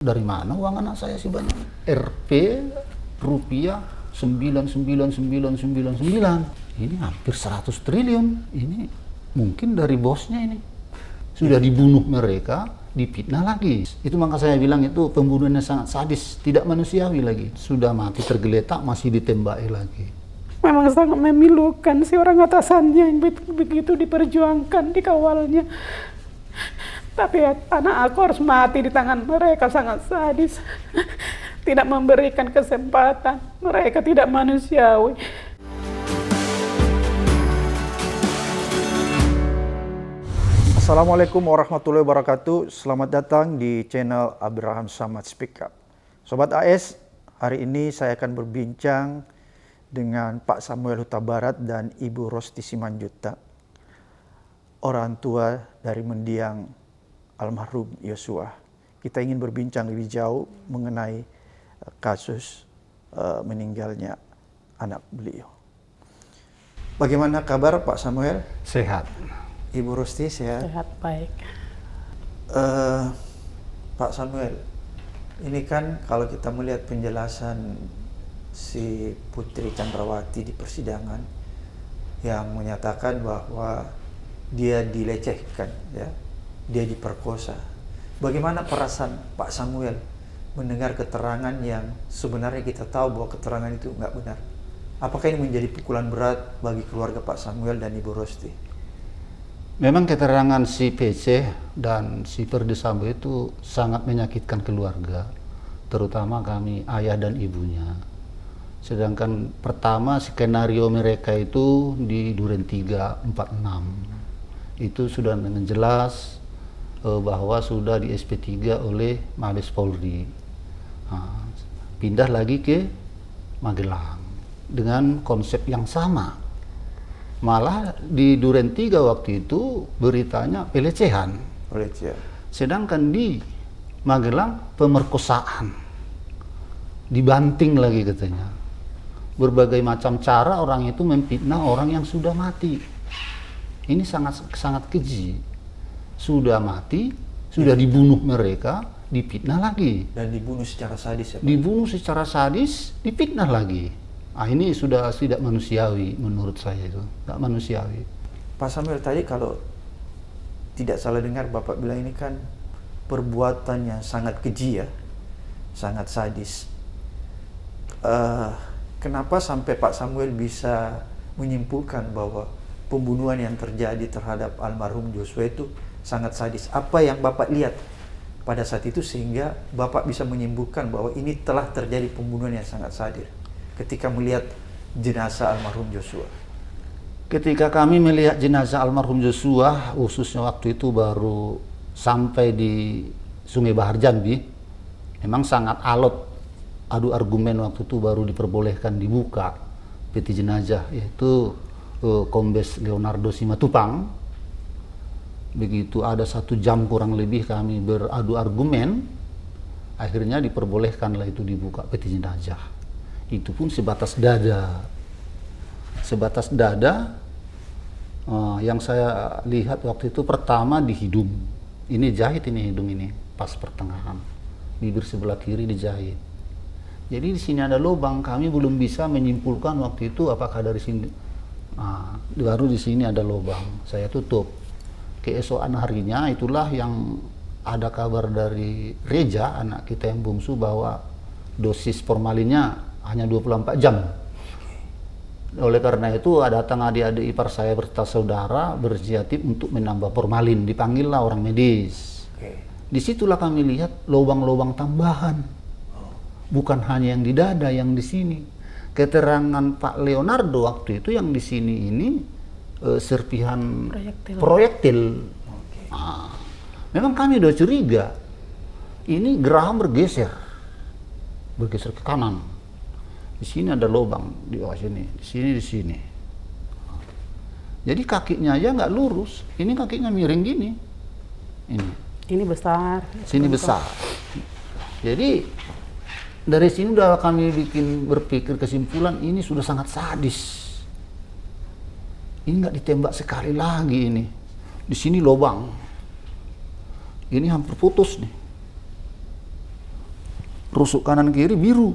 Dari mana uang anak saya sih banyak? Rp rupiah 99999. Ini hampir 100 triliun. Ini mungkin dari bosnya ini. Sudah dibunuh mereka, dipitnah lagi. Itu maka saya bilang itu pembunuhannya sangat sadis, tidak manusiawi lagi. Sudah mati tergeletak masih ditembaki lagi. Memang sangat memilukan si orang atasannya yang begitu diperjuangkan, dikawalnya. Tapi anak aku harus mati di tangan mereka, sangat sadis. Tidak memberikan kesempatan, mereka tidak manusiawi. Assalamualaikum warahmatullahi wabarakatuh. Selamat datang di channel Abraham Samad Speak Up. Sobat AS, hari ini saya akan berbincang dengan Pak Samuel Huta Barat dan Ibu Rosti Simanjuntak, orang tua dari mendiang almarhum Yosua. Kita ingin berbincang lebih jauh mengenai kasus meninggalnya anak beliau. Bagaimana kabar Pak Samuel? Sehat. Ibu Rosti sehat? Sehat, baik. Pak Samuel, ini kan kalau kita melihat penjelasan si Putri Chandrawati di persidangan yang menyatakan bahwa dia dilecehkan, ya, dia diperkosa. Bagaimana perasaan Pak Samuel mendengar keterangan yang sebenarnya kita tahu bahwa keterangan itu nggak benar? Apakah ini menjadi pukulan berat bagi keluarga Pak Samuel dan Ibu Rosti? Memang keterangan si PC dan si Ferdi Sambo itu sangat menyakitkan keluarga, terutama kami ayah dan ibunya. Sedangkan pertama skenario mereka itu di Duren 346 itu sudah dengan jelas bahwa sudah di SP3 oleh Mabes Polri. Nah, pindah lagi ke Magelang dengan konsep yang sama. Malah di Duren 3 waktu itu beritanya pelecehan. Sedangkan di Magelang pemerkosaan. Dibanting lagi katanya. Berbagai macam cara orang itu memfitnah orang yang sudah mati. Ini sangat keji. Sudah mati, sudah dibunuh mereka, difitnah lagi. Dan dibunuh secara sadis, ya Pak? Dibunuh secara sadis, difitnah lagi. Ah, ini sudah tidak manusiawi menurut saya itu, tidak manusiawi. Pak Samuel, tadi kalau tidak salah dengar Bapak bilang ini kan perbuatan yang sangat keji, ya, sangat sadis. Kenapa sampai Pak Samuel bisa menyimpulkan bahwa pembunuhan yang terjadi terhadap almarhum Joshua itu sangat sadis? Apa yang Bapak lihat pada saat itu sehingga Bapak bisa menyimpulkan bahwa ini telah terjadi pembunuhan yang sangat sadis ketika melihat jenazah almarhum Joshua? Ketika kami melihat jenazah almarhum Joshua, khususnya waktu itu baru sampai di Sungai Bahar Jambi, memang sangat alot. Adu argumen waktu itu baru diperbolehkan dibuka peti jenazah, yaitu Kombes Leonardo Simatupang. Begitu ada 1 jam kurang lebih kami beradu argumen, akhirnya diperbolehkanlah itu dibuka peti jenazah. Itu pun sebatas dada. Sebatas dada. Yang saya lihat waktu itu pertama di hidung. Ini jahit, ini hidung ini pas pertengahan. Bibir sebelah kiri dijahit. Jadi di sini ada lubang, kami belum bisa menyimpulkan waktu itu apakah dari sini. Baru di sini ada lubang, saya tutup. Keesokan harinya itulah yang ada kabar dari Reja, anak kita yang bungsu, bahwa dosis formalinnya hanya 24 jam. Oleh karena itu datang adik-adik ipar saya berserta saudara berinisiatif untuk menambah formalin, dipanggillah orang medis. Disitulah kami lihat lubang-lubang tambahan. Bukan hanya yang di dada, yang di sini. Keterangan Pak Leonardo waktu itu yang di sini ini serpihan proyektil. Memang kami udah curiga. Ini geraham bergeser ke kanan. Di sini ada lubang di bawah sini, di sini. Jadi kakinya aja nggak lurus. Ini kakinya miring gini. Ini besar. Sini besar. Jadi dari sini udah kami berpikir kesimpulan ini sudah sangat sadis. Ini nggak ditembak sekali lagi ini. Di sini lubang. Ini hampir putus nih. rusuk kanan kiri biru.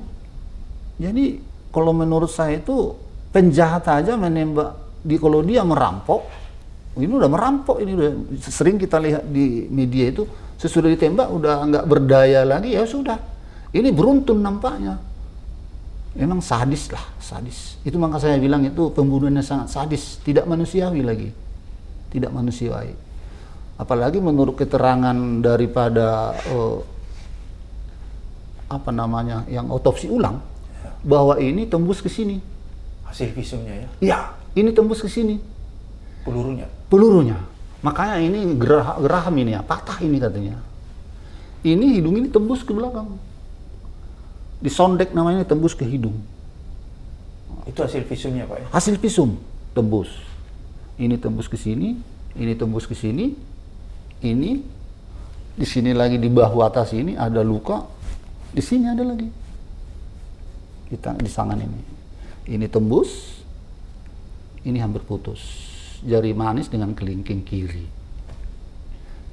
Jadi kalau menurut saya itu penjahat aja menembak kalau dia merampok, ini udah merampok, ini udah sering kita lihat di media itu sesudah ditembak udah nggak berdaya lagi, ya sudah. Ini beruntun nampaknya. Memang sadis lah, sadis. Itu maka saya bilang itu pembunuhannya sangat sadis, tidak manusiawi lagi. Tidak manusiawi. Apalagi menurut keterangan daripada apa namanya, yang otopsi ulang, bahwa ini tembus ke sini. Hasil visumnya ya? Iya, ini tembus ke sini. Pelurunya? Pelurunya. Makanya ini geraham ini ya, patah ini katanya. Ini hidung ini tembus ke belakang. Disondek namanya, tembus ke hidung. Itu hasil visumnya Pak ya? Hasil visum, tembus. Ini tembus ke sini, ini tembus ke sini, ini, di sini lagi di bahu atas ini ada luka, di sini ada lagi. Di tangan ini. Ini tembus, ini hampir putus. Jari manis dengan kelingking kiri.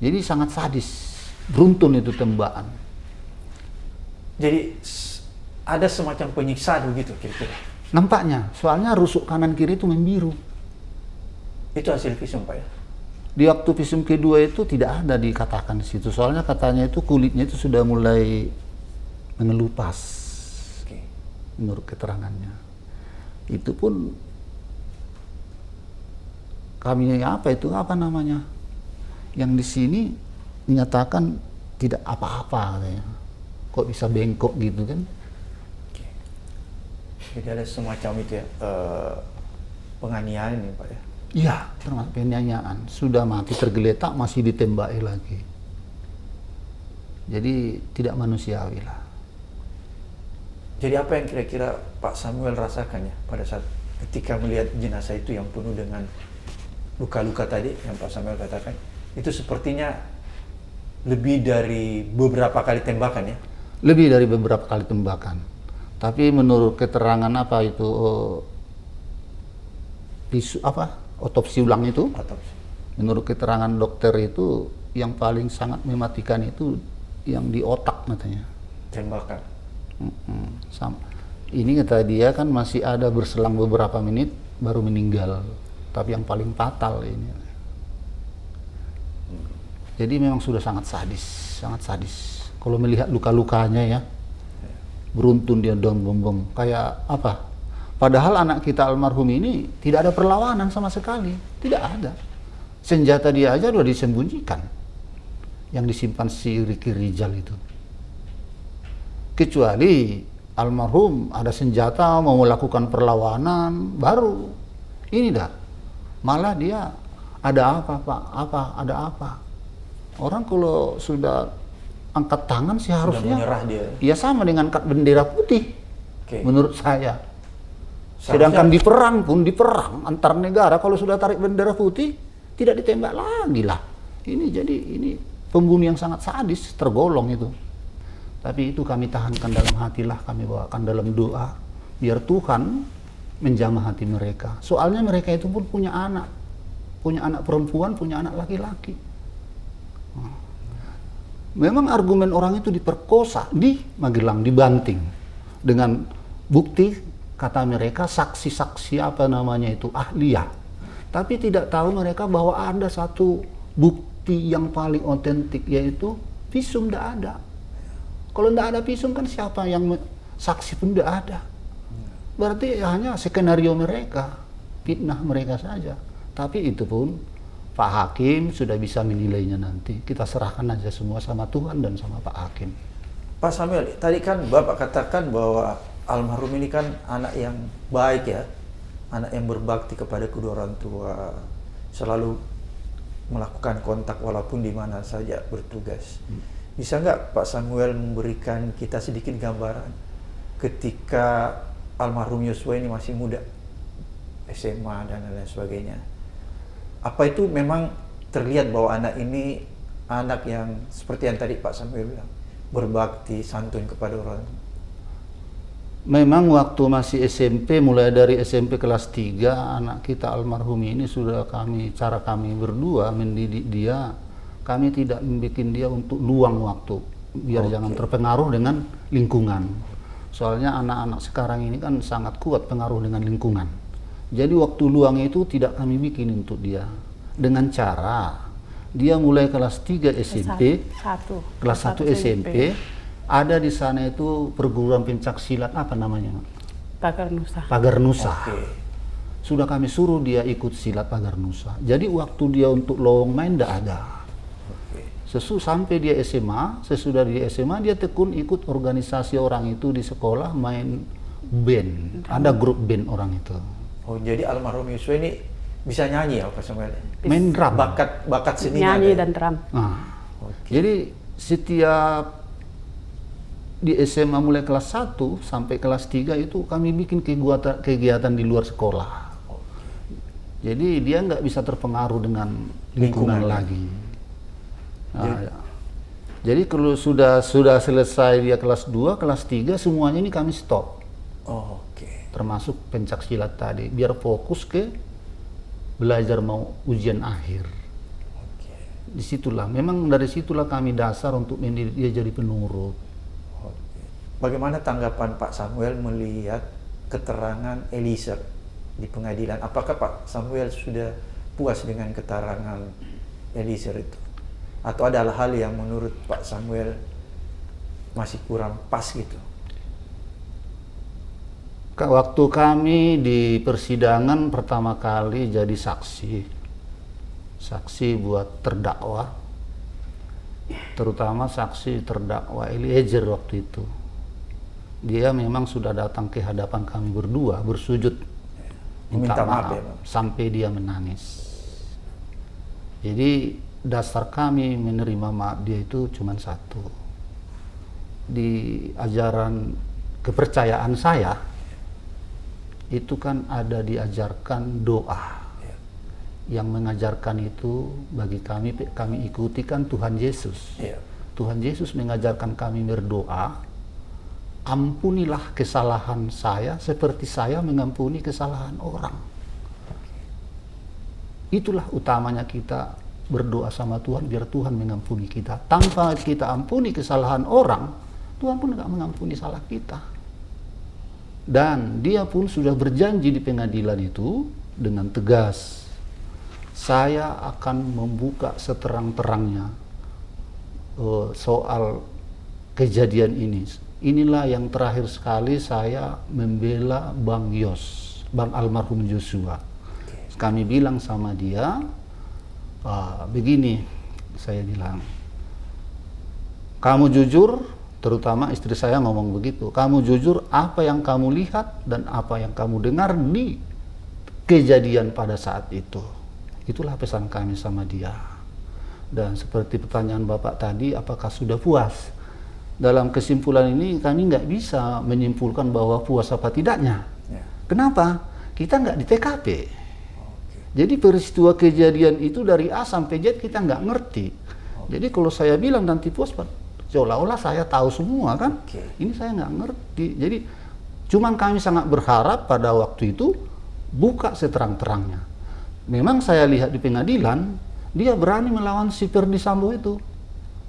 Jadi sangat sadis, beruntun itu tembakan. Jadi ada semacam penyiksaan begitu kira-kira? Nampaknya, soalnya rusuk kanan kiri itu membiru. Itu hasil visum Pak ya? Di waktu visum kedua itu tidak ada dikatakan di situ. Soalnya katanya itu kulitnya itu sudah mulai mengelupas. Oke. Menurut keterangannya. Itu pun kami apa namanya? Yang di sini menyatakan tidak apa-apa katanya. Kok bisa bengkok gitu kan? Oke. Jadi ada semacam itu ya, penganiayaan ini Pak ya? Iya, termasuk penganiayaan. Sudah mati tergeletak masih ditembaki lagi. Jadi tidak manusiawi lah. Jadi apa yang kira-kira Pak Samuel rasakan ya pada saat ketika melihat jenazah itu yang penuh dengan luka-luka tadi yang Pak Samuel katakan, itu sepertinya lebih dari beberapa kali tembakan ya? Lebih dari beberapa kali tembakan. Tapi menurut keterangan apa itu otopsi ulang itu, Otopsi. menurut keterangan dokter itu yang paling sangat mematikan itu yang di otak katanya. Tembakan. Ini kata dia kan masih ada berselang beberapa menit baru meninggal. Tapi yang paling fatal ini. Jadi memang sudah sangat sadis, sangat sadis. Kalau melihat luka-lukanya ya, beruntun dia daun bom-bom. Kayak apa? Padahal anak kita almarhum ini tidak ada perlawanan sama sekali, tidak ada. Senjata dia aja udah disembunyikan, yang disimpan si Ricky Rizal itu. Kecuali almarhum ada senjata mau melakukan perlawanan, baru ini dah. Malah dia ada apa Pak? Ada apa? Orang kalau sudah angkat tangan sih harusnya menyerah dia. Ya sama dengan angkat bendera putih. Oke. Menurut saya. Sedangkan di perang antar negara kalau sudah tarik bendera putih tidak ditembak lagi lah. Ini pembunuh yang sangat sadis, tergolong itu. Tapi itu kami tahankan dalam hati lah, kami bawakan dalam doa biar Tuhan menjamah hati mereka. Soalnya mereka itu pun punya anak perempuan, punya anak laki-laki. Memang argumen orang itu diperkosa di Magelang, dibanting dengan bukti kata mereka saksi-saksi apa namanya itu ahliah. Tapi tidak tahu mereka bahwa ada satu bukti yang paling otentik yaitu visum tidak ada. Kalau tidak ada visum kan siapa yang saksi pun tidak ada. Berarti hanya skenario mereka, fitnah mereka saja. Tapi itu pun Pak Hakim sudah bisa menilainya nanti. Kita serahkan aja semua sama Tuhan dan sama Pak Hakim. Pak Samuel, tadi kan Bapak katakan bahwa almarhum ini kan anak yang baik ya, anak yang berbakti kepada kedua orang tua, selalu melakukan kontak walaupun di mana saja bertugas. Bisa nggak Pak Samuel memberikan kita sedikit gambaran ketika almarhum Yosua ini masih muda, SMA dan lain sebagainya? Apa itu memang terlihat bahwa anak ini anak yang seperti yang tadi Pak Samuel bilang, berbakti, santun kepada orang? Memang waktu masih SMP, mulai dari SMP kelas 3, anak kita almarhum ini sudah cara kami berdua mendidik dia, kami tidak membuat dia untuk luang waktu. biar jangan terpengaruh dengan lingkungan. Soalnya anak-anak sekarang ini kan sangat kuat pengaruh dengan lingkungan. Jadi waktu luang itu tidak kami bikin untuk dia. Dengan cara dia mulai kelas 3 SMP, kelas 1 SMP, ada di sana itu perguruan pencak silat, apa namanya? Pagar Nusa. Pagar Nusa. Oke. Sudah kami suruh dia ikut silat Pagar Nusa. Jadi waktu dia untuk lowong main tidak ada. Sampai dia SMA, sesudah dia SMA dia tekun ikut organisasi orang itu di sekolah main band. Ada grup band orang itu. Oh, jadi almarhum Yosua ini bisa nyanyi ya Pak Samuel? Main drum. Bakat seni Nyanyi dan drum. Nah, jadi setiap di SMA mulai kelas 1 sampai kelas 3 itu kami bikin kegiatan di luar sekolah. Jadi dia nggak bisa terpengaruh dengan lingkungan lagi. Nah, jadi kalau sudah selesai dia kelas 2, kelas 3 semuanya ini kami stop. Oh, oke. Termasuk pencak silat tadi, biar fokus ke belajar mau ujian akhir. Oke. Disitulah, memang dari situlah kami dasar untuk mendidik dia jadi penurut. Oke. Bagaimana tanggapan Pak Samuel melihat keterangan Eliezer di pengadilan? Apakah Pak Samuel sudah puas dengan keterangan Eliezer itu? Atau ada hal yang menurut Pak Samuel masih kurang pas gitu? Waktu kami di persidangan pertama kali jadi saksi buat terdakwa, terutama saksi terdakwa Eliezer waktu itu. Dia memang sudah datang ke hadapan kami berdua, bersujud minta maaf ya, sampai dia menangis. Jadi dasar kami menerima maaf dia itu cuma satu. Di ajaran kepercayaan saya itu kan ada diajarkan doa. Yang mengajarkan itu bagi kami ikuti kan Tuhan Yesus. Tuhan Yesus mengajarkan kami berdoa, ampunilah kesalahan saya seperti saya mengampuni kesalahan orang. Itulah utamanya kita berdoa sama Tuhan biar Tuhan mengampuni kita. Tanpa kita ampuni kesalahan orang, Tuhan pun nggak mengampuni salah kita. Dan dia pun sudah berjanji di pengadilan itu dengan tegas, saya akan membuka seterang-terangnya soal kejadian ini. Inilah yang terakhir sekali saya membela Bang almarhum Yosua. Kami bilang sama dia, begini, saya bilang, kamu jujur, terutama istri saya ngomong begitu, kamu jujur apa yang kamu lihat dan apa yang kamu dengar di kejadian pada saat itu. Itulah pesan kami sama dia. Dan seperti pertanyaan Bapak tadi, apakah sudah puas? Dalam kesimpulan ini kami nggak bisa menyimpulkan bahwa puas apa tidaknya. Kenapa? Kita nggak di TKP. Jadi peristiwa kejadian itu dari A sampai Z kita nggak ngerti. Jadi kalau saya bilang nanti puas, seolah-olah saya tahu semua kan. Ini saya nggak ngerti. Jadi cuman kami sangat berharap pada waktu itu buka seterang-terangnya. Memang saya lihat di pengadilan, dia berani melawan si Ferdi Sambo itu.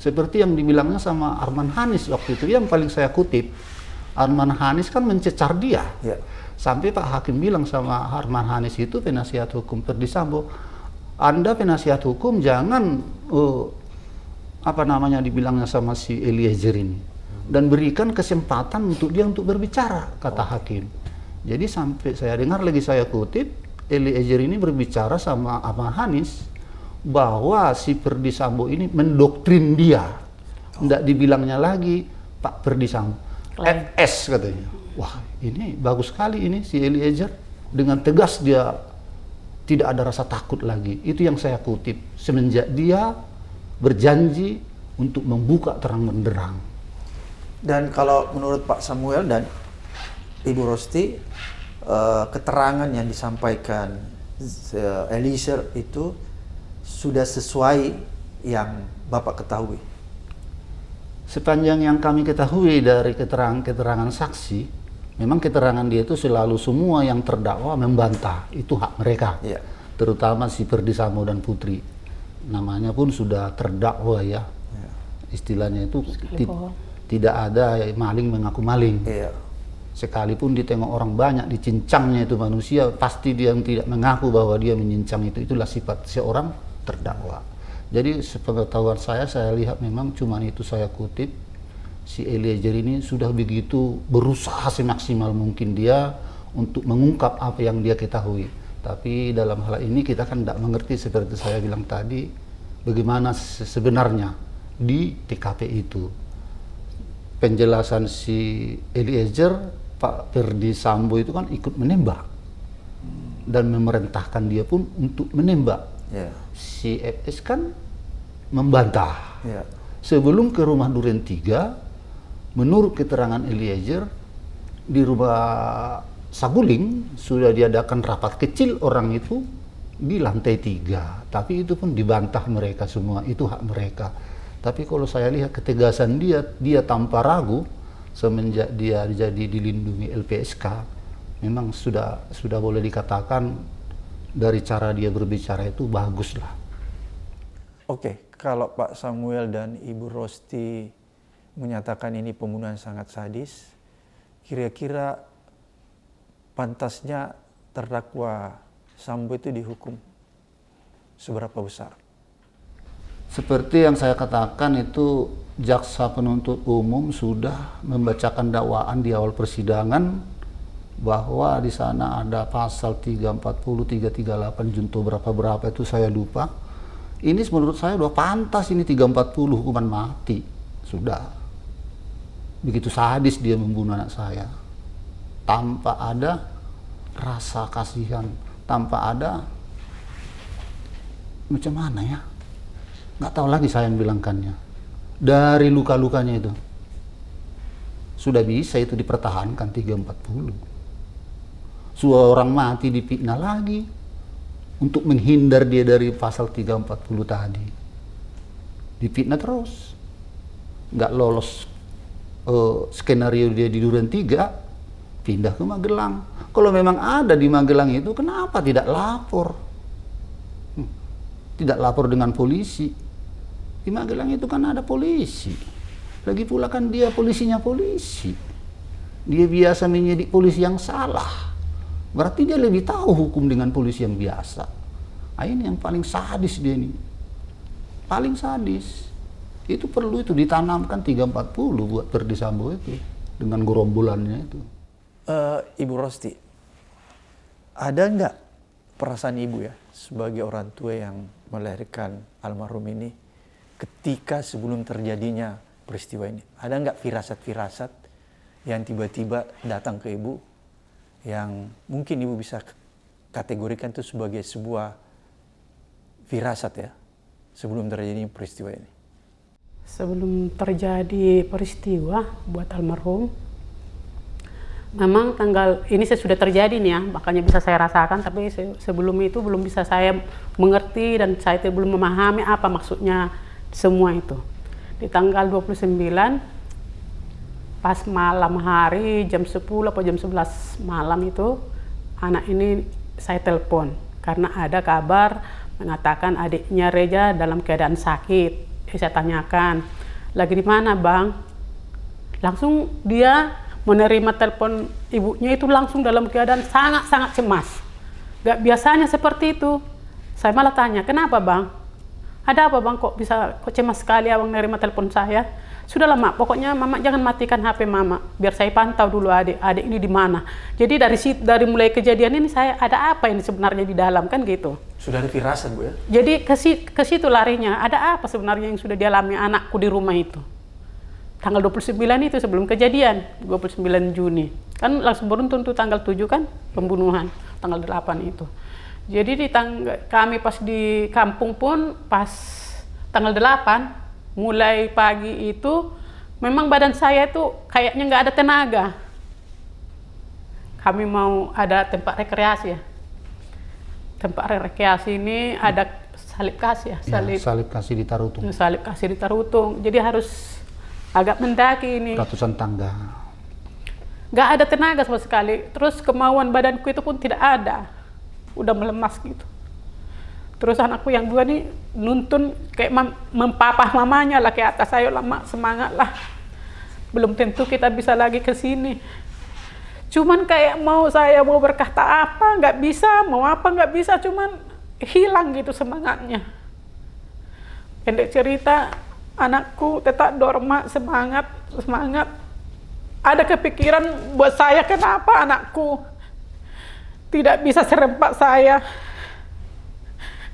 Seperti yang dibilangnya sama Arman Hanis waktu itu, yang paling saya kutip. Arman Hanis kan mencecar dia. Sampai Pak Hakim bilang sama Arman Hanis itu, penasihat hukum Ferdi Sambo, Anda penasihat hukum jangan dibilangnya sama si Eliezer ini, dan berikan kesempatan untuk dia untuk berbicara, kata hakim. Jadi sampai saya dengar lagi, saya kutip, Eliezer ini berbicara sama Arman Hanis bahwa si Ferdi Sambo ini mendoktrin dia. Tidak dibilangnya lagi Pak Ferdi Sambo, FS katanya. Wah, ini bagus sekali ini si Eliezer, dengan tegas dia tidak ada rasa takut lagi. Itu yang saya kutip, semenjak dia berjanji untuk membuka terang benderang. Dan kalau menurut Pak Samuel dan Ibu Rosti, keterangan yang disampaikan Eliezer itu sudah sesuai yang Bapak ketahui? Sepanjang yang kami ketahui dari keterangan saksi, memang keterangan dia itu selalu semua yang terdakwa membantah, itu hak mereka. Terutama si Ferdi Sambo dan Putri. Namanya pun sudah terdakwa ya. istilahnya itu Sekali bohong. tidak ada maling mengaku maling. Iya. Sekalipun ditengok orang banyak dicincangnya itu manusia, pasti dia yang tidak mengaku bahwa dia menyincang itu. Itulah sifat seorang terdakwa. Jadi sepengetahuan saya lihat memang cuman itu saya kutip. Si Eliezer ini sudah begitu berusaha semaksimal mungkin dia untuk mengungkap apa yang dia ketahui. Tapi dalam hal ini kita kan tidak mengerti seperti saya bilang tadi, bagaimana sebenarnya di TKP itu. Penjelasan si Eliezer, Pak Ferdi Sambo itu kan ikut menembak dan memerintahkan dia pun untuk menembak. Iya. Si FS kan membantah. Iya. Sebelum ke rumah Duren 3, menurut keterangan Eliezer, di rumah Saguling sudah diadakan rapat kecil orang itu di lantai 3. Tapi itu pun dibantah mereka semua, itu hak mereka. Tapi kalau saya lihat ketegasan dia tanpa ragu, semenjak dia jadi dilindungi LPSK, memang sudah boleh dikatakan dari cara dia berbicara itu bagus lah. Oke, kalau Pak Samuel dan Ibu Rosti menyatakan ini pembunuhan sangat sadis, kira-kira pantasnya terdakwa Sambo itu dihukum seberapa besar? Seperti yang saya katakan itu, jaksa penuntut umum sudah membacakan dakwaan di awal persidangan bahwa di sana ada pasal 340, 338 junto berapa itu saya lupa. Ini menurut saya udah pantas ini 340 hukuman mati. Sudah. Begitu sadis dia membunuh anak saya. Tanpa ada rasa kasihan, tanpa ada macam mana ya? Nggak tahu lagi saya yang bilangkannya. Dari luka-lukanya itu sudah bisa itu dipertahankan 340. Seorang mati dipitnah lagi untuk menghindar dia dari pasal 340 tadi. Dipitnah terus. Nggak lolos skenario dia di Duren 3, pindah ke Magelang. Kalau memang ada di Magelang itu, kenapa tidak lapor? Tidak lapor dengan polisi. Di Magelang itu kan ada polisi. Lagi pula kan dia polisinya polisi. Dia biasa menyidik polisi yang salah. Berarti dia lebih tahu hukum dengan polisi yang biasa. Nah, ini yang paling sadis dia ini. Paling sadis. Itu perlu itu ditanamkan 340 buat Ferdi Sambo itu. Dengan gerombolannya itu. Ibu Rosti, ada nggak perasaan ibu ya sebagai orang tua yang melahirkan almarhum ini ketika sebelum terjadinya peristiwa ini? Ada nggak firasat-firasat yang tiba-tiba datang ke ibu yang mungkin ibu bisa kategorikan itu sebagai sebuah firasat ya sebelum terjadi peristiwa ini? Sebelum terjadi peristiwa buat almarhum, memang tanggal ini sudah terjadi nih ya, makanya bisa saya rasakan, tapi sebelum itu belum bisa saya mengerti dan saya belum memahami apa maksudnya semua itu. Di tanggal 29 pas malam hari jam 10 atau jam 11 malam itu anak ini saya telepon karena ada kabar mengatakan adiknya Reja dalam keadaan sakit. Saya tanyakan, lagi di mana bang? Langsung dia menerima telepon ibunya itu langsung dalam keadaan sangat-sangat cemas. Gak biasanya seperti itu. Saya malah tanya, kenapa bang? Ada apa bang, kok cemas sekali abang nerima telepon saya? Sudahlah mak, pokoknya mama jangan matikan HP mama, biar saya pantau dulu adik ini di mana. Jadi dari mulai kejadian ini saya ada apa ini sebenarnya di dalam, kan gitu. Sudah ada firasat bu ya? Jadi ke situ larinya, ada apa sebenarnya yang sudah dialami anakku di rumah itu. Tanggal 29 itu sebelum kejadian, 29 Juni. Kan langsung beruntun tuh tanggal 7 kan pembunuhan, tanggal 8 itu. Jadi kami pas di kampung pun pas tanggal 8, mulai pagi itu memang badan saya itu kayaknya nggak ada tenaga. Kami mau ada tempat rekreasi ya. Tempat rekreasi ini ada salib kasih ya. Salib kasih di Tarutung. Salib kasih di Tarutung. Jadi harus agak mendaki ini. Ratusan tangga. Nggak ada tenaga sama sekali. Terus kemauan badanku itu pun tidak ada. Udah melemas gitu. Terus anakku yang dua nih nuntun kayak mempapah mamanya lah ke atas, ayo lama semangat lah. Belum tentu kita bisa lagi ke sini. Cuman kayak saya mau berkata apa nggak bisa, mau apa nggak bisa, cuman hilang gitu semangatnya. Pendek cerita, anakku tetap dorma semangat. Ada kepikiran buat saya, kenapa anakku tidak bisa serempak saya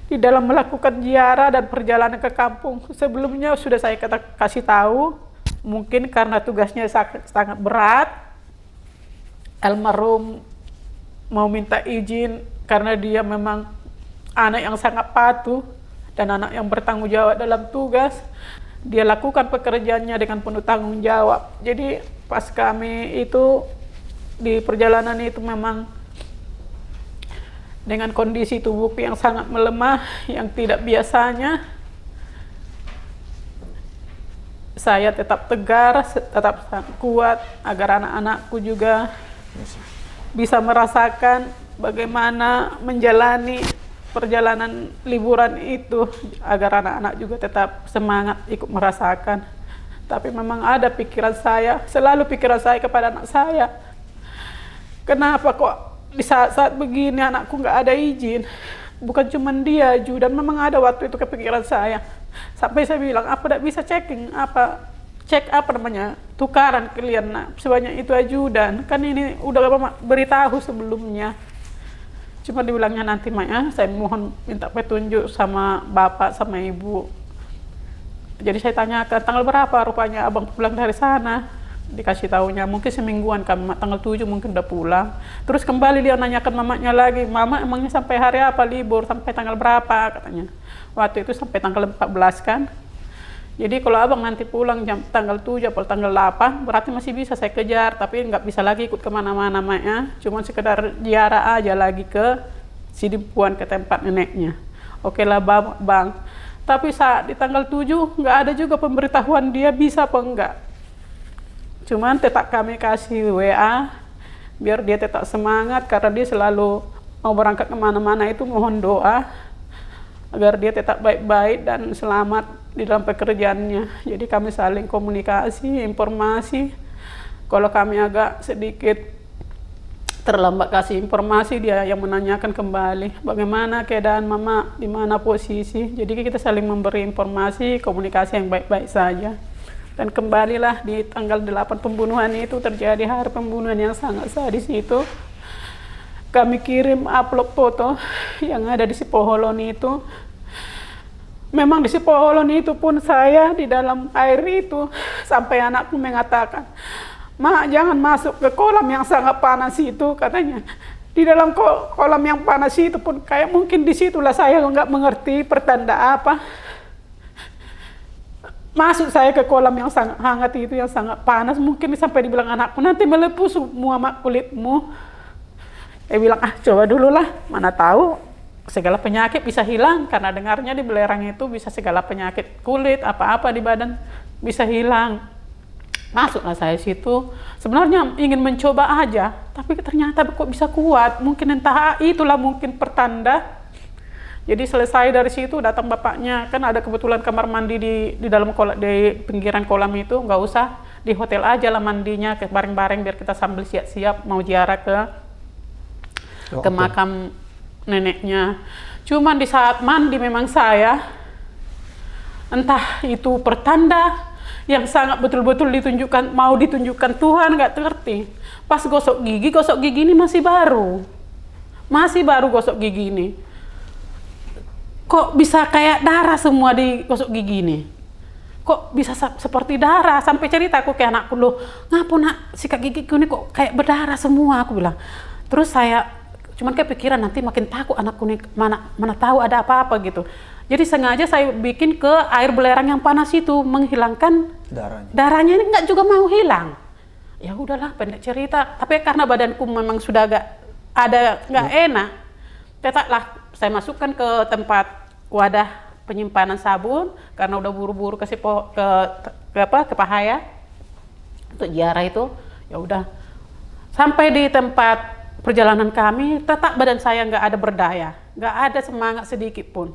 di dalam melakukan ziarah dan perjalanan ke kampung. Sebelumnya sudah saya kasih tahu, mungkin karena tugasnya sangat berat, almarhum mau minta izin karena dia memang anak yang sangat patuh dan anak yang bertanggung jawab dalam tugas. Dia lakukan pekerjaannya dengan penuh tanggung jawab. Jadi pas kami itu di perjalanan itu memang dengan kondisi tubuhku yang sangat melemah, yang tidak biasanya, saya tetap tegar, tetap kuat agar anak-anakku juga bisa merasakan bagaimana menjalani perjalanan liburan itu, agar anak-anak juga tetap semangat ikut merasakan. Tapi memang ada pikiran saya, selalu pikiran saya kepada anak saya, kenapa kok di saat-saat begini anakku nggak ada izin. Bukan cuma dia, dan memang ada waktu itu kepikiran saya, sampai saya bilang, apa tidak bisa cek tukaran kalian nak, sebanyak itu ajudan, kan ini udah beritahu sebelumnya. Cuma dibilangnya nanti Maya, saya mohon minta petunjuk sama bapak sama ibu. Jadi saya tanyakan tanggal berapa, rupanya abang pulang dari sana. Dikasih tahunya mungkin semingguan, kami tanggal 7 mungkin udah pulang. Terus kembali dia nanyakan mamanya lagi, mama emangnya sampai hari apa libur, sampai tanggal berapa katanya. Waktu itu sampai tanggal 14 kan. Jadi kalau abang nanti pulang tanggal 7 atau tanggal 8 berarti masih bisa saya kejar, tapi nggak bisa lagi ikut kemana-mana Maya, cuma sekedar ziarah aja lagi ke Sidimpuan, ke tempat neneknya. Oke lah bang, tapi saat di tanggal 7 nggak ada juga pemberitahuan dia bisa apa enggak. Cuman tetap kami kasih WA biar dia tetap semangat, karena dia selalu mau berangkat kemana-mana itu mohon doa agar dia tetap baik-baik dan selamat di dalam pekerjaannya. Jadi kami saling komunikasi, informasi. Kalau kami agak sedikit terlambat kasih informasi, dia yang menanyakan kembali bagaimana keadaan mama, di mana posisi. Jadi kita saling memberi informasi, komunikasi yang baik-baik saja. Dan kembalilah di tanggal 8 pembunuhan itu, terjadi hari pembunuhan yang sangat sadis itu. Kami kirim upload foto yang ada di Sipoholon itu. Memang di Sipoholon itu pun saya di dalam air itu, sampai anakku mengatakan, "Ma, jangan masuk ke kolam yang sangat panas itu," katanya. Di dalam kolam yang panas itu pun kayak mungkin disitulah saya nggak mengerti pertanda apa. Masuk saya ke kolam yang sangat hangat itu, yang sangat panas, mungkin sampai dibilang anakku, nanti melepuh semua kulitmu. Saya bilang, coba dulu lah, mana tahu segala penyakit bisa hilang, karena dengarnya di belerang itu bisa segala penyakit kulit, apa-apa di badan bisa hilang. Masuklah saya situ, sebenarnya ingin mencoba aja, tapi ternyata kok bisa kuat, mungkin entah itulah mungkin pertanda. Jadi selesai dari situ datang bapaknya, kan ada kebetulan kamar mandi di dalam di pinggiran kolam itu, nggak usah di hotel aja lah mandinya, ke bareng-bareng biar kita sambil siap-siap mau ziarah ke makam neneknya. Cuman di saat mandi memang saya, entah itu pertanda yang sangat betul-betul mau ditunjukkan Tuhan, nggak ngerti. Pas gosok gigi ini masih baru gosok gigi ini. Kok bisa kayak darah semua di gosok gigi ini? Kok bisa seperti darah? Sampai cerita aku ke anakku, loh, ngapa nak sikat gigiku ini kok kayak berdarah semua, aku bilang. Terus saya cuman kepikiran nanti makin takut anakku nih, mana tahu ada apa-apa gitu. Jadi sengaja saya bikin ke air belerang yang panas itu, menghilangkan darahnya ini nggak juga mau hilang. Ya udahlah, pendek cerita. Tapi karena badanku memang sudah nggak enak, tetaplah saya masukkan ke tempat wadah penyimpanan sabun, karena udah buru-buru ke Pahaya untuk ziarah itu. Ya udah, sampai di tempat perjalanan kami tetap badan saya nggak ada berdaya. nggak ada semangat sedikit pun.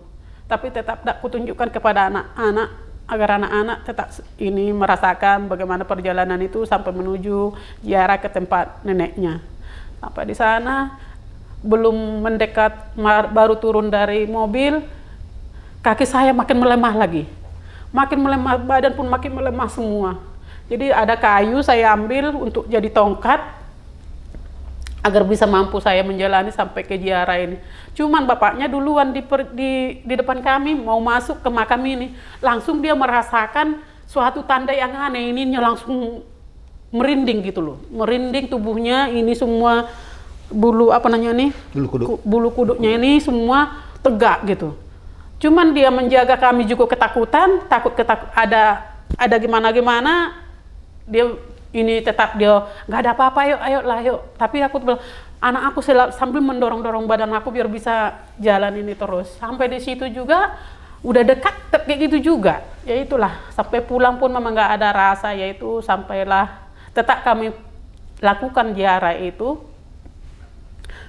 Tapi tetap tak kutunjukkan kepada anak-anak agar anak-anak tetap ini merasakan bagaimana perjalanan itu sampai menuju ziarah ke tempat neneknya. Sampai di sana belum mendekat, baru turun dari mobil, kaki saya makin melemah lagi. Makin melemah, badan pun makin melemah semua. Jadi ada kayu saya ambil untuk jadi tongkat agar bisa mampu saya menjalani sampai ke ziarah ini. Cuman bapaknya duluan di depan kami mau masuk ke makam ini, langsung dia merasakan suatu tanda yang aneh. Ininya langsung merinding gitu loh, merinding tubuhnya ini semua bulu apa namanya nih? Bulu kuduknya ini semua tegak gitu. Cuman dia menjaga kami juga ketakutan, takut ada gimana dia ini tetap dia nggak ada apa-apa, ayolah yuk. Tapi aku bilang anak aku sambil mendorong badan aku biar bisa jalan ini terus. Sampai di situ juga udah dekat kayak gitu juga. Ya itulah sampai pulang pun memang nggak ada rasa, yaitu sampailah tetap kami lakukan ziarah itu.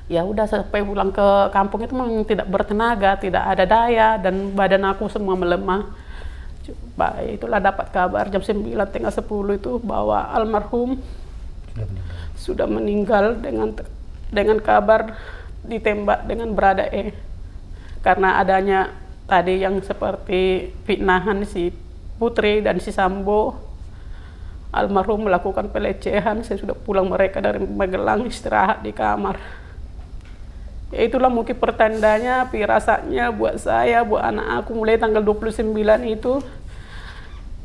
Ya udah sampai pulang ke kampung itu memang tidak bertenaga, tidak ada daya dan badan aku semua melemah. Coba itulah dapat kabar jam 9:30 itu bahwa almarhum sudah meninggal dengan kabar ditembak dengan berada karena adanya tadi yang seperti fitnahan si Putri dan si Sambo. Almarhum melakukan pelecehan. Saya sudah pulang mereka dari Magelang istirahat di kamar. Ya itulah mungkin pertandanya, firasatnya buat saya, buat anak aku mulai tanggal 29 itu.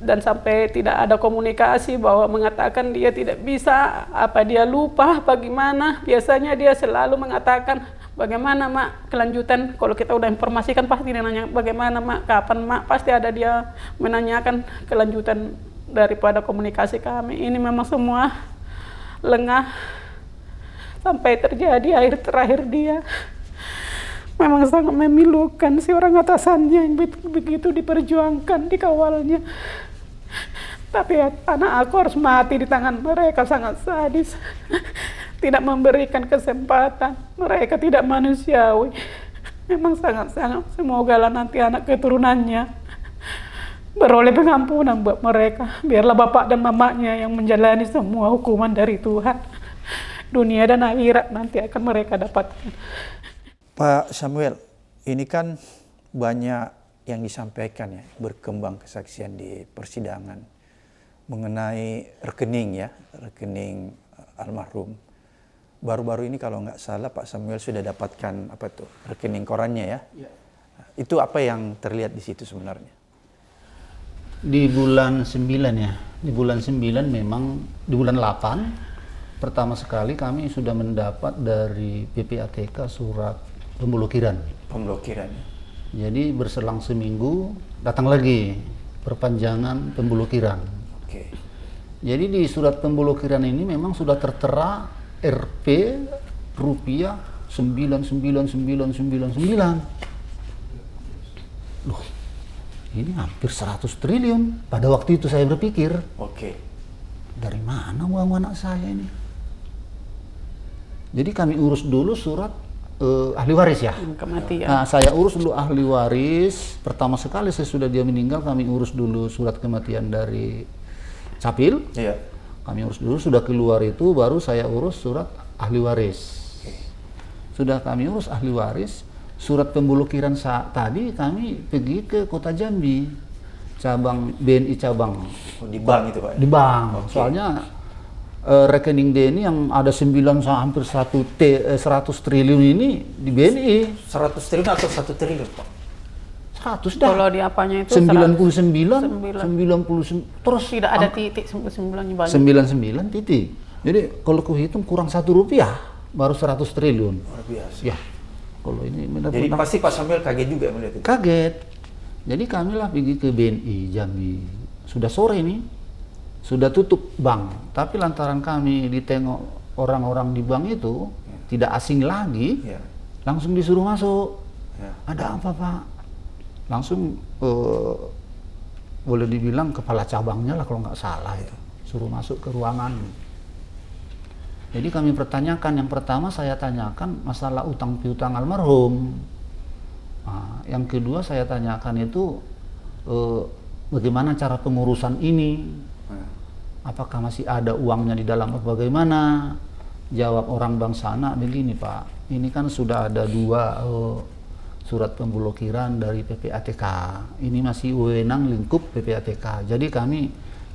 Dan sampai tidak ada komunikasi bahwa mengatakan dia tidak bisa, apa dia lupa, bagaimana. Biasanya dia selalu mengatakan, bagaimana mak kelanjutan, kalau kita udah informasikan pasti dia nanya, bagaimana mak, kapan mak, pasti ada dia menanyakan kelanjutan daripada komunikasi kami. Ini memang semua lengah. Sampai terjadi air terakhir dia. Memang sangat memilukan si orang atasannya yang begitu diperjuangkan, dikawalnya. Tapi anak aku harus mati di tangan mereka, sangat sadis. Tidak memberikan kesempatan. Mereka tidak manusiawi. Memang sangat-sangat. Semoga nanti anak keturunannya beroleh pengampunan buat mereka. Biarlah bapak dan mamanya yang menjalani semua hukuman dari Tuhan. Dunia dan akhirat nanti akan mereka dapatkan. Pak Samuel, ini kan banyak yang disampaikan ya, berkembang kesaksian di persidangan mengenai rekening almarhum. Baru-baru ini kalau nggak salah Pak Samuel sudah dapatkan rekening korannya ya. Itu apa yang terlihat di situ sebenarnya? Di bulan 9 ya, di bulan 9 memang di bulan 8 pertama sekali kami sudah mendapat dari PPATK surat pemblokiran. Jadi berselang seminggu datang lagi perpanjangan pemblokiran. Oke. Jadi di surat pemblokiran ini memang sudah tertera Rp rupiah 99999. Loh, ini hampir 100 triliun. Pada waktu itu saya berpikir, Oke. dari mana uang anak saya ini? Jadi kami urus dulu surat ahli waris ya. Kematian. Nah, saya urus dulu ahli waris. Pertama sekali sesudah dia meninggal, kami urus dulu surat kematian dari Capil. Iya. Kami urus dulu, sudah keluar itu baru saya urus surat ahli waris. Sudah kami urus ahli waris, surat pemblokiran saat tadi kami pergi ke Kota Jambi, cabang BNI cabang. Oh, di bank itu Pak? Di bank. Oke. Soalnya rekening DNI yang ada 9 hampir 100 triliun ini di BNI. 100 triliun atau 1 triliun Pak? 100 dah. Kalau di apanya itu 99 terus tidak ada titik 9-nya banyak. 99 titik. Jadi kalau kuhitung kurang 1 rupiah baru 100 triliun. Luar biasa. Ya. Kalau ini Jadi benar-benar pasti Pak Samuel kaget juga melihat itu. kaget. Jadi kamilah pergi ke BNI Jambi. Sudah sore nih. Sudah tutup bank, tapi lantaran kami ditengok orang-orang di bank itu tidak asing lagi, langsung disuruh masuk. Ada apa Pak? Langsung boleh dibilang kepala cabangnya lah kalau nggak salah itu, suruh masuk ke ruangan. Jadi kami pertanyakan, yang pertama saya tanyakan masalah utang piutang almarhum. Nah, yang kedua saya tanyakan itu bagaimana cara pengurusan ini? Apakah masih ada uangnya di dalam atau bagaimana? Jawab orang bank sana begini, Pak, ini kan sudah ada 2 surat pemblokiran dari PPATK. Ini masih wewenang lingkup PPATK. Jadi kami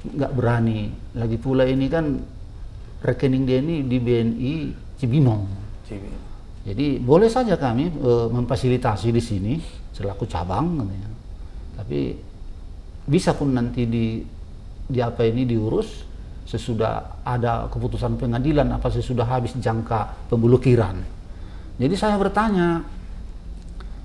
nggak berani. Lagi pula ini kan rekening dia ini di BNI Cibinong. Jadi boleh saja kami memfasilitasi di sini selaku cabang, katanya. Tapi bisa pun nanti di apa ini diurus sesudah ada keputusan pengadilan, apa sesudah habis jangka pemblokiran. Jadi saya bertanya,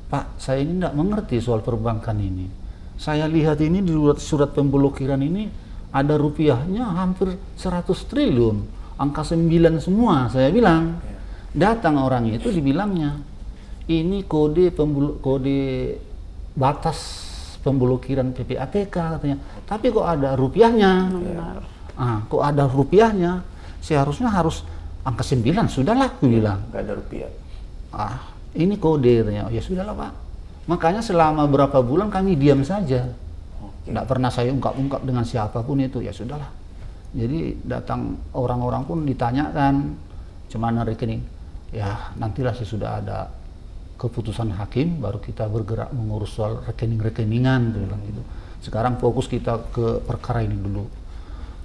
Pak, saya ini tidak mengerti soal perbankan ini. Saya lihat ini di surat pemblokiran ini ada rupiahnya hampir 100 triliun, angka 9 semua. Saya bilang, datang orang itu dibilangnya, ini kode batas pemblokiran PPATK katanya. Tapi kok ada rupiahnya? Kok ada rupiahnya? Seharusnya harus angka 9, sudahlah, aku bilang. Nggak ada rupiah. Ini kode katanya. Oh, ya sudahlah, Pak. Makanya selama berapa bulan kami diam saja. Nggak pernah saya ungkap-ungkap dengan siapapun itu. Ya sudahlah. Jadi datang orang-orang pun ditanyakan, cemana rekening? Ya nantilah sesudah ada keputusan hakim baru kita bergerak mengurus soal rekening-rekeningan gitu. Sekarang fokus kita ke perkara ini dulu.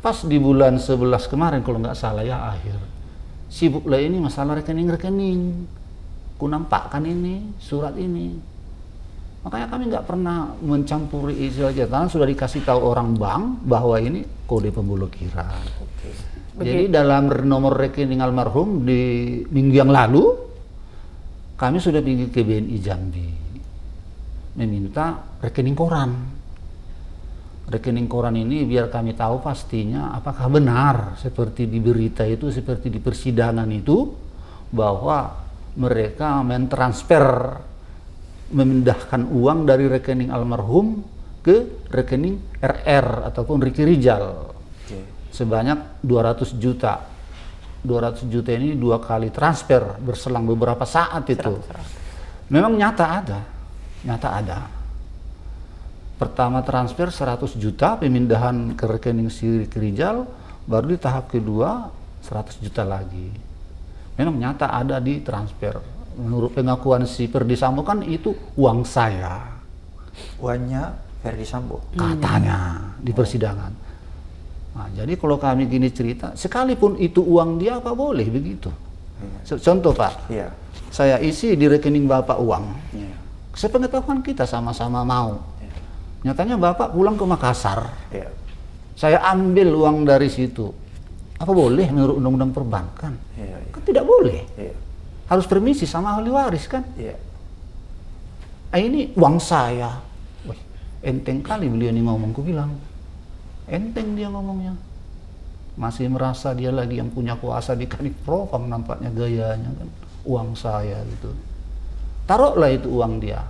Pas di bulan 11 kemarin kalau nggak salah ya akhir, sibuklah ini masalah rekening-rekening. Ku nampakkan ini surat ini. Makanya kami nggak pernah mencampuri istilah karena sudah dikasih tahu orang bank bahwa ini kode pemblokiran. Jadi dalam nomor rekening almarhum di minggu yang lalu, kami sudah pergi ke BNI Jambi, meminta rekening koran. Rekening koran ini biar kami tahu pastinya apakah benar seperti di berita itu, seperti di persidangan itu, bahwa mereka mentransfer, memindahkan uang dari rekening almarhum ke rekening RR ataupun Ricky Rijal. Sebanyak 200 juta. 200 juta ini 2 kali transfer berselang beberapa saat itu. Memang nyata ada. Pertama transfer 100 juta pemindahan ke rekening si Ricky Rijal, baru di tahap kedua 100 juta lagi. Memang nyata ada di transfer. Menurut pengakuan si Ferdi Sambo kan itu uang saya. Uangnya Ferdi Sambo? Katanya di persidangan. Nah, jadi kalau kami gini cerita, sekalipun itu uang dia apa boleh begitu? Contoh Pak, saya isi di rekening Bapak uang. Sepengetahuan kita sama-sama mau. Nyatanya Bapak pulang ke Makassar. Saya ambil uang dari situ. Apa boleh menurut undang-undang perbankan? Kan tidak boleh. Harus permisi sama ahli waris kan? Ini uang saya. Wih, enteng kali beliau ini ngomong, ku bilang. Enteng dia ngomongnya. Masih merasa dia lagi yang punya kuasa di Kadif Propam nampaknya gayanya kan. Uang saya gitu. Taruhlah itu uang dia.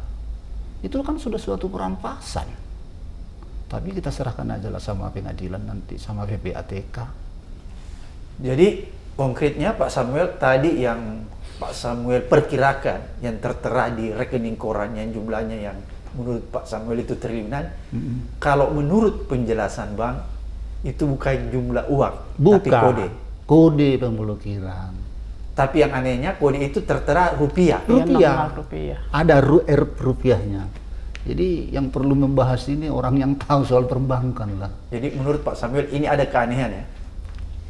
Itu kan sudah suatu perampasan. Tapi kita serahkan aja lah sama pengadilan nanti, sama PPATK. Jadi konkretnya Pak Samuel tadi yang Pak Samuel perkirakan yang tertera di rekening koran yang jumlahnya yang menurut Pak Samuel itu triliunan, kalau menurut penjelasan bank itu bukan jumlah uang, tapi kode. Kode pemblokiran. Tapi yang anehnya kode itu tertera rupiah. Rupiah. Ada rupiahnya. Jadi yang perlu membahas ini orang yang tahu soal perbankan lah. Jadi menurut Pak Samuel ini ada keanehan ya?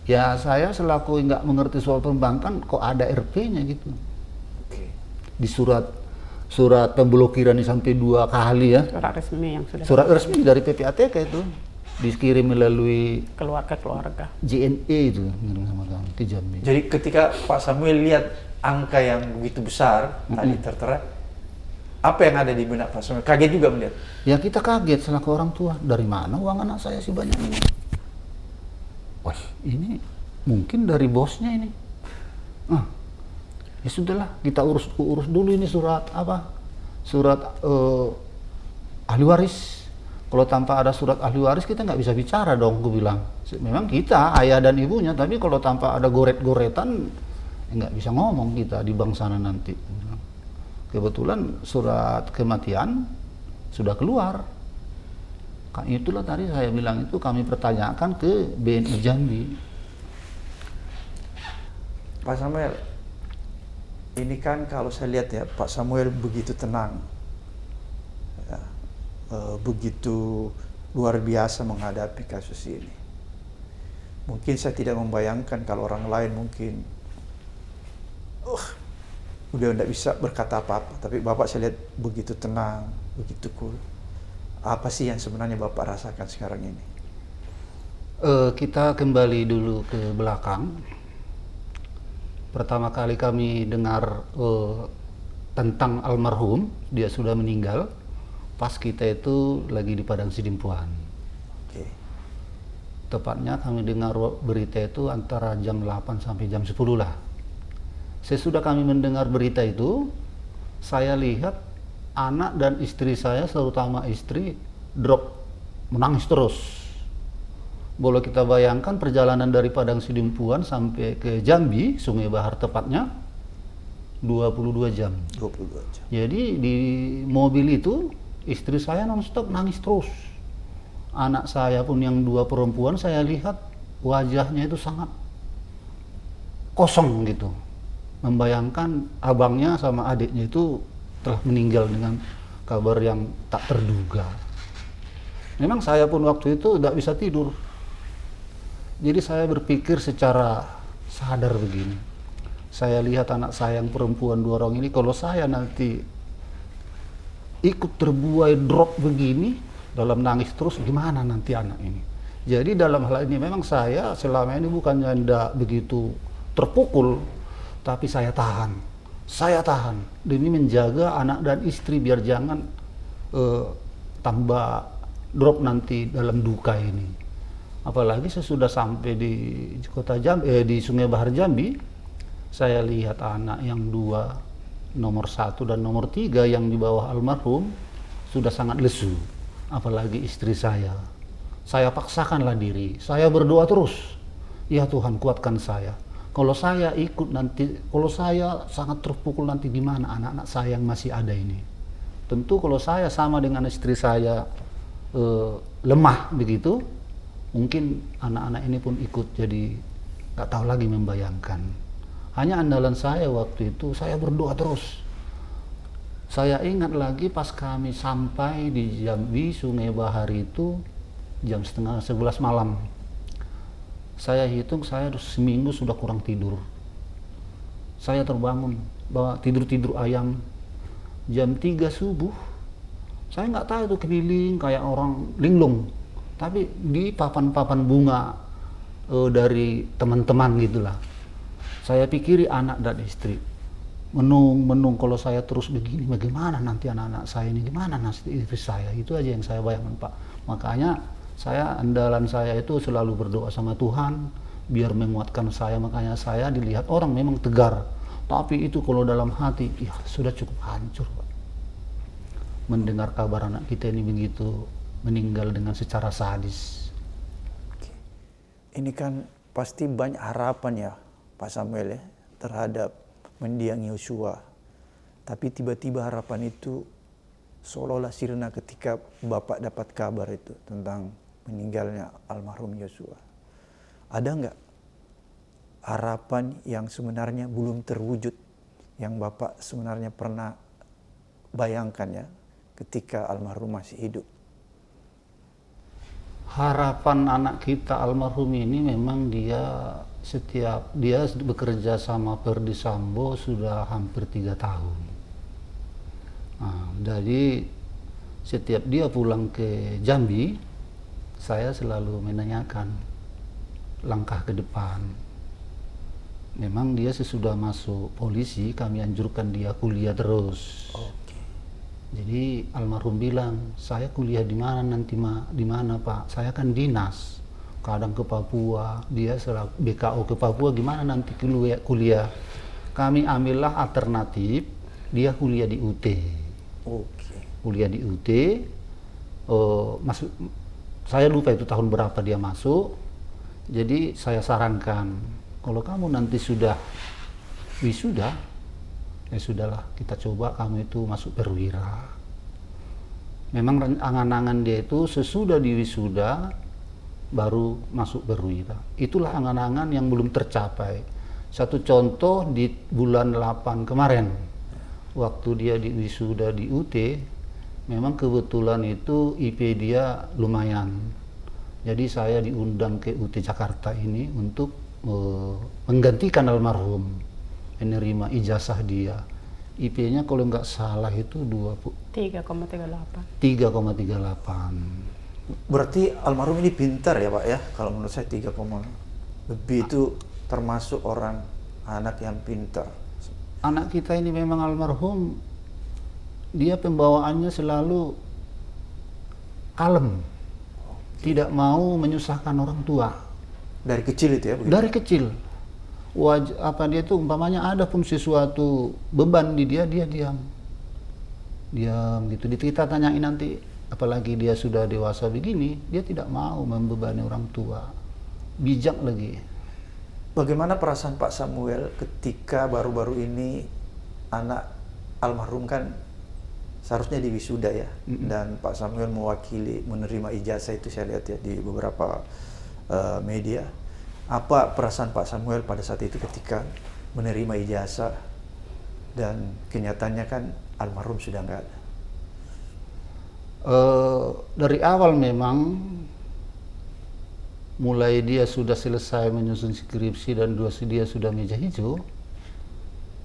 Ya saya selaku nggak mengerti soal perbankan kok ada RP-nya gitu. Di surat pemblokiran ini sampai 2 kali ya. Surat resmi yang sudah. Surat resmi dari PPATK itu dikirim melalui keluarga. JNE itu sama kami ke Jambi. Jadi ketika Pak Samuel lihat angka yang begitu besar tadi tertera, apa yang ada di benak Pak Samuel? Kaget juga melihat? Ya kita kaget selaku orang tua. Dari mana uang anak saya sih banyak ini? Wah ini mungkin dari bosnya ini. Ya sudahlah, kita urus dulu ini surat apa? Surat ahli waris. Kalau tanpa ada surat ahli waris kita nggak bisa bicara dong, gue bilang. Memang kita ayah dan ibunya, tapi kalau tanpa ada goret-goretan nggak bisa ngomong kita di bank sana nanti. Kebetulan surat kematian sudah keluar. Itulah tadi saya bilang itu kami pertanyakan ke BNI Jambi. Pak Samuel, ini kan kalau saya lihat ya, Pak Samuel begitu tenang, ya, begitu luar biasa menghadapi kasus ini. Mungkin saya tidak membayangkan kalau orang lain mungkin udah tidak bisa berkata apa-apa, tapi Bapak saya lihat begitu tenang, begitu cool. Apa sih yang sebenarnya Bapak rasakan sekarang ini? Kita kembali dulu ke belakang. Pertama kali kami dengar tentang almarhum, dia sudah meninggal, pas kita itu lagi di Padang Sidimpuan. Oke. Tepatnya kami dengar berita itu antara jam 8 sampai jam 10 lah. Sesudah kami mendengar berita itu, saya lihat anak dan istri saya, terutama istri, drop, menangis terus. Boleh kita bayangkan perjalanan dari Padang Sidimpuan sampai ke Jambi, Sungai Bahar tepatnya, 22 jam. 22 jam. Jadi di mobil itu, istri saya non-stop nangis terus. Anak saya pun yang 2 perempuan, saya lihat wajahnya itu sangat kosong gitu. Membayangkan abangnya sama adiknya itu telah meninggal dengan kabar yang tak terduga. Memang saya pun waktu itu tidak bisa tidur. Jadi saya berpikir secara sadar begini. Saya lihat anak saya yang perempuan 2 orang ini, kalau saya nanti ikut terbuai drop begini, dalam nangis terus, gimana nanti anak ini? Jadi dalam hal ini memang saya selama ini bukannya tidak begitu terpukul, tapi saya tahan. Saya tahan demi menjaga anak dan istri biar jangan tambah drop nanti dalam duka ini. Apalagi sesudah sampai di kota Jambi, di Sungai Bahar Jambi, saya lihat anak yang 2, nomor 1 dan nomor 3 yang di bawah almarhum sudah sangat lesu. Apalagi istri saya. Saya paksakanlah diri, saya berdoa terus. Ya Tuhan, kuatkan saya. Kalau saya ikut nanti, kalau saya sangat terpukul nanti gimana anak-anak saya yang masih ada ini. Tentu kalau saya sama dengan istri saya lemah begitu, mungkin anak-anak ini pun ikut jadi nggak tahu lagi membayangkan. Hanya andalan saya waktu itu, saya berdoa terus. Saya ingat lagi pas kami sampai di Jambi, Sungai Bahar itu jam setengah 11 malam. Saya hitung saya seminggu sudah kurang tidur. Saya terbangun, bahwa tidur-tidur ayam. Jam 3 subuh, saya nggak tahu itu keliling kayak orang linglung. Tapi di papan-papan bunga dari teman-teman gitulah. Saya pikiri anak dan istri. Menung kalau saya terus begini, bagaimana nanti anak-anak saya ini, gimana nasib istri saya. Itu aja yang saya bayangkan, Pak. Makanya andalan saya itu selalu berdoa sama Tuhan biar menguatkan saya. Makanya saya dilihat orang memang tegar, tapi itu kalau dalam hati ya sudah cukup hancur, Pak. Mendengar kabar anak kita ini begitu meninggal dengan secara sadis. Oke. Ini kan pasti banyak harapan ya Pak Samuel ya terhadap mendiang Yosua, tapi tiba-tiba harapan itu seolah-olah sirna ketika Bapak dapat kabar itu tentang meninggalnya almarhum Yosua. Ada nggak harapan yang sebenarnya belum terwujud yang Bapak sebenarnya pernah bayangkan ya ketika almarhum masih hidup? Harapan anak kita almarhum ini memang dia bekerja sama Perdi Sambo sudah hampir 3 tahun. Nah, jadi setiap dia pulang ke Jambi, saya selalu menanyakan langkah ke depan. Memang dia sesudah masuk polisi, kami anjurkan dia kuliah terus. Oke. Jadi almarhum bilang, saya kuliah di mana nanti, di mana Pak? Saya kan dinas, kadang ke Papua, dia BKO ke Papua, gimana nanti kuliah? Kami ambillah alternatif, dia kuliah di UT. Oke. Kuliah di UT, saya lupa itu tahun berapa dia masuk. Jadi saya sarankan, kalau kamu nanti sudah wisuda, Ya sudahlah, kita coba kamu itu masuk perwira. Memang angan-angan dia itu sesudah di wisuda baru masuk perwira. Itulah angan-angan yang belum tercapai. Satu contoh di bulan 8 kemarin, waktu dia di wisuda di UT, memang kebetulan itu IP dia lumayan. Jadi saya diundang ke UT Jakarta ini untuk menggantikan almarhum, menerima ijazah dia. IP-nya kalau nggak salah itu 3,38. 3,38. Berarti almarhum ini pintar ya Pak ya? Kalau menurut saya 3, lebih itu termasuk orang anak yang pintar. Anak kita ini memang almarhum, dia pembawaannya selalu kalem, tidak mau menyusahkan orang tua. Dari kecil itu ya? Begitu? Dari kecil. Dia tuh umpamanya ada pun sesuatu beban di dia, dia diam. Diam gitu. Kita tanyain nanti, apalagi dia sudah dewasa begini, dia tidak mau membebani orang tua. Bijak lagi. Bagaimana perasaan Pak Samuel ketika baru-baru ini anak almarhum kan seharusnya di wisuda ya, dan Pak Samuel mewakili menerima ijazah itu saya lihat ya di beberapa media. Apa perasaan Pak Samuel pada saat itu ketika menerima ijazah dan kenyataannya kan almarhum sudah nggak ada? Dari awal memang mulai dia sudah selesai menyusun skripsi dan dia sudah meja hijau,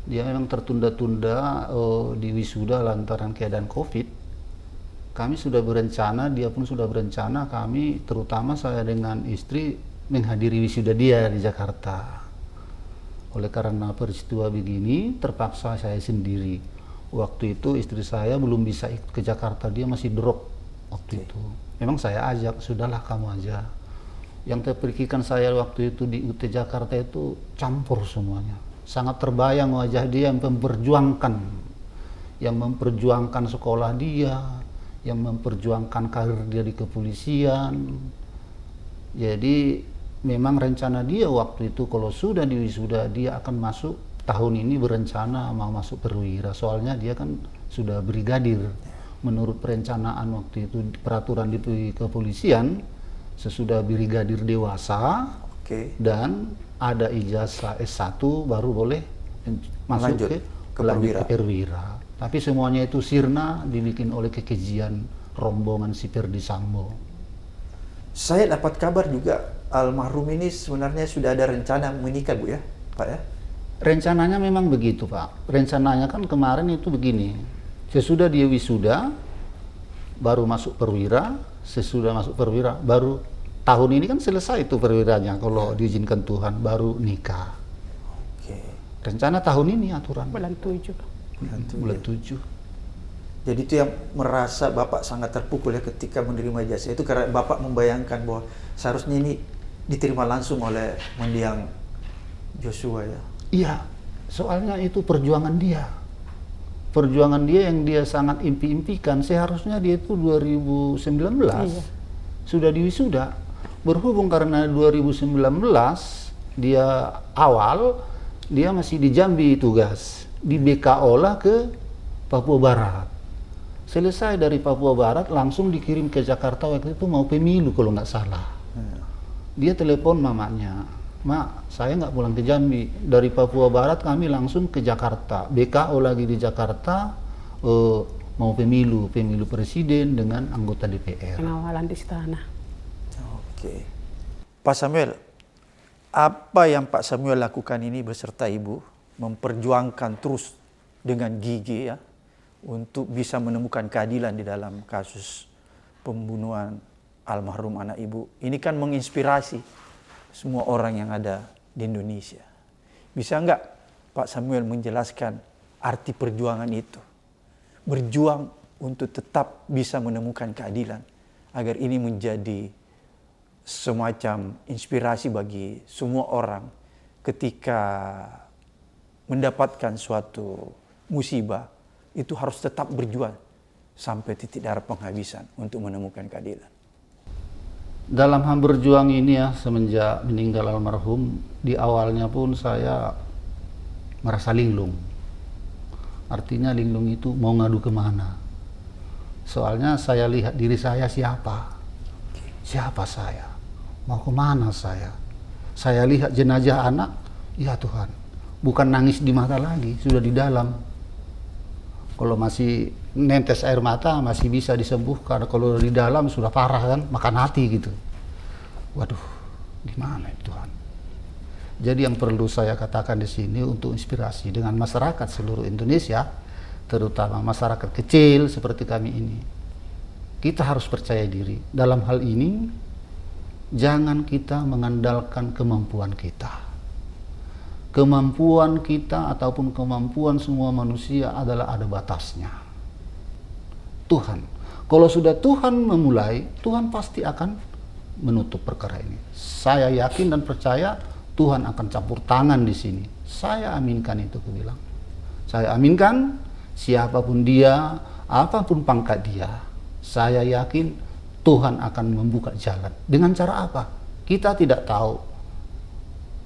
dia memang tertunda-tunda di wisuda lantaran keadaan COVID. Kami sudah berencana, dia pun sudah berencana, kami terutama saya dengan istri menghadiri wisuda dia di Jakarta. Oleh karena peristiwa begini, terpaksa saya sendiri. Waktu itu istri saya belum bisa ikut ke Jakarta, dia masih drop waktu itu. Memang saya ajak, sudahlah kamu aja. Yang terpikirkan saya waktu itu di UT Jakarta itu campur semuanya. Sangat terbayang wajah dia yang memperjuangkan sekolah dia, yang memperjuangkan karir dia di kepolisian. Jadi memang rencana dia waktu itu kalau sudah di wisuda dia akan masuk tahun ini, berencana mau masuk perwira. Soalnya dia kan sudah brigadir. Menurut perencanaan waktu itu peraturan di kepolisian, sesudah brigadir dewasa dan ada ijazah S1 baru boleh masuk ke perwira. Tapi semuanya itu sirna dibikin oleh kekejian rombongan si Perdi Sambo. Saya dapat kabar juga almarhum ini sebenarnya sudah ada rencana menikah Bu ya, Pak ya? Rencananya memang begitu Pak. Rencananya kan kemarin itu begini. Sesudah dia wisuda baru masuk perwira, sesudah masuk perwira baru tahun ini kan selesai itu perwiranya kalau diizinkan Tuhan baru nikah. Rencana tahun ini aturan. Bulan 7. Bulan 7. Jadi itu yang merasa Bapak sangat terpukul ya ketika menerima ijazah itu karena Bapak membayangkan bahwa seharusnya ini diterima langsung oleh mendiang Joshua ya. Iya, soalnya itu perjuangan dia. Perjuangan dia yang dia sangat impi-impikan. Seharusnya dia itu 2019 sudah diwisuda. Berhubung karena 2019 dia dia masih di Jambi tugas. Di BKO lah ke Papua Barat. Selesai dari Papua Barat langsung dikirim ke Jakarta waktu itu mau pemilu kalau nggak salah. Dia telepon mamanya, "Mak, saya nggak pulang ke Jambi. Dari Papua Barat kami langsung ke Jakarta. BKO lagi di Jakarta, mau pemilu presiden dengan anggota DPR." Pengawalan di istana. Pak Samuel, apa yang Pak Samuel lakukan ini beserta Ibu memperjuangkan terus dengan gigi ya untuk bisa menemukan keadilan di dalam kasus pembunuhan almarhum anak Ibu. Ini kan menginspirasi semua orang yang ada di Indonesia. Bisa nggak Pak Samuel menjelaskan arti perjuangan itu? Berjuang untuk tetap bisa menemukan keadilan agar ini menjadi semacam inspirasi bagi semua orang ketika mendapatkan suatu musibah itu harus tetap berjuang sampai titik darah penghabisan untuk menemukan keadilan. Dalam hal berjuang ini ya, semenjak meninggal almarhum, di awalnya pun saya merasa linglung. Artinya linglung itu mau ngadu kemana? Soalnya saya lihat diri saya siapa? Siapa saya? Mau kemana saya? Saya lihat jenazah anak, ya Tuhan, bukan nangis di mata lagi, sudah di dalam. Kalau masih netes air mata masih bisa disembuhkan, kalau di dalam sudah parah kan, makan hati gitu. Waduh, gimana itu Tuhan? Jadi yang perlu saya katakan di sini untuk inspirasi dengan masyarakat seluruh Indonesia, terutama masyarakat kecil seperti kami ini. Kita harus percaya diri. Dalam hal ini, jangan kita mengandalkan kemampuan kita. Kemampuan kita ataupun kemampuan semua manusia adalah ada batasnya. Tuhan, kalau sudah Tuhan memulai, Tuhan pasti akan menutup perkara ini. Saya yakin dan percaya Tuhan akan campur tangan di sini. Saya aminkan itu, aku bilang. Saya aminkan siapapun dia, apapun pangkat dia. Saya yakin Tuhan akan membuka jalan. Dengan cara apa? Kita tidak tahu.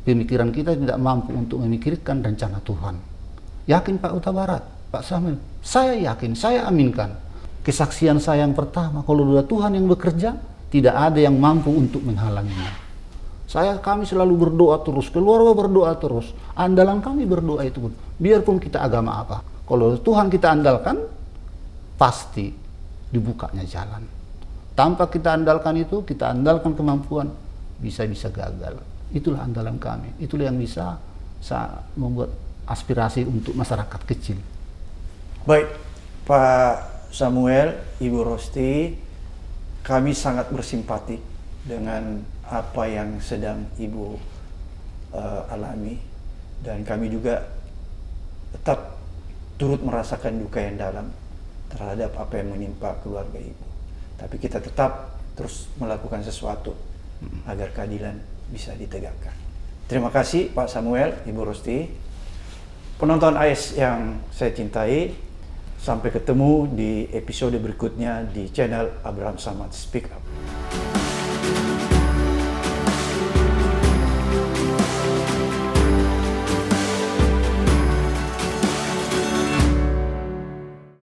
Pemikiran kita tidak mampu untuk memikirkan rencana Tuhan. Yakin Pak Huta Barat, Pak Samuel? Saya yakin, saya aminkan. Kesaksian saya yang pertama, kalau sudah Tuhan yang bekerja, tidak ada yang mampu untuk menghalanginya. Kami selalu berdoa terus, keluarga berdoa terus. Andalan kami berdoa itu pun, biarpun kita agama apa. Kalau Tuhan kita andalkan, pasti dibukanya jalan. Tanpa kita andalkan itu, kita andalkan kemampuan, bisa-bisa gagal. Itulah andalan kami. Itulah yang bisa membuat aspirasi untuk masyarakat kecil. Baik, Pak Samuel, Ibu Rosti, kami sangat bersimpati dengan apa yang sedang Ibu alami, dan kami juga tetap turut merasakan duka yang dalam terhadap apa yang menimpa keluarga Ibu. Tapi kita tetap terus melakukan sesuatu agar keadilan bisa ditegakkan. Terima kasih Pak Samuel, Ibu Rosti. Penonton AS yang saya cintai, sampai ketemu di episode berikutnya di channel Abraham Samad Speak Up.